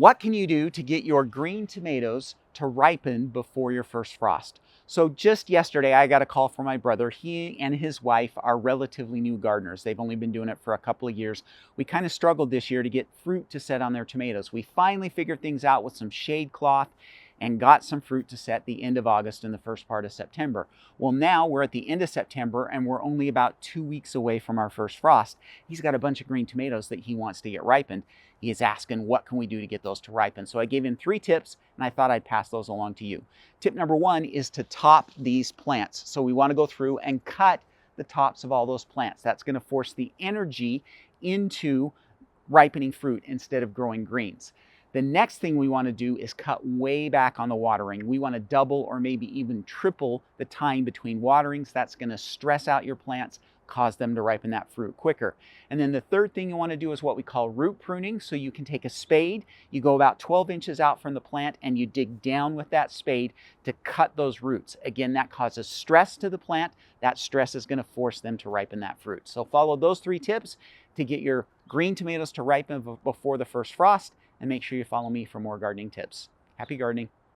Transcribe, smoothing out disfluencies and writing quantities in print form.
What can you do to get your green tomatoes to ripen before your first frost? So just yesterday, I got a call from my brother. He and his wife are relatively new gardeners. They've only been doing it for a couple of years. We kind of struggled this year to get fruit to set on their tomatoes. We finally figured things out with some shade cloth and got some fruit to set the end of August and the first part of September. Well, now we're at the end of September and we're only about 2 weeks away from our first frost. He's got a bunch of green tomatoes that he wants to get ripened. He is asking, what can we do to get those to ripen? So I gave him 3 tips and I thought I'd pass those along to you. Tip number 1 is to top these plants. So we want to go through and cut the tops of all those plants. That's going to force the energy into ripening fruit instead of growing greens. The next thing we want to do is cut way back on the watering. We want to double or maybe even triple the time between waterings. That's going to stress out your plants, cause them to ripen that fruit quicker. And then the third thing you want to do is what we call root pruning. So you can take a spade, you go about 12 inches out from the plant and you dig down with that spade to cut those roots. Again, that causes stress to the plant. That stress is going to force them to ripen that fruit. So follow those 3 tips to get your green tomatoes to ripen before the first frost, and make sure you follow me for more gardening tips. Happy gardening.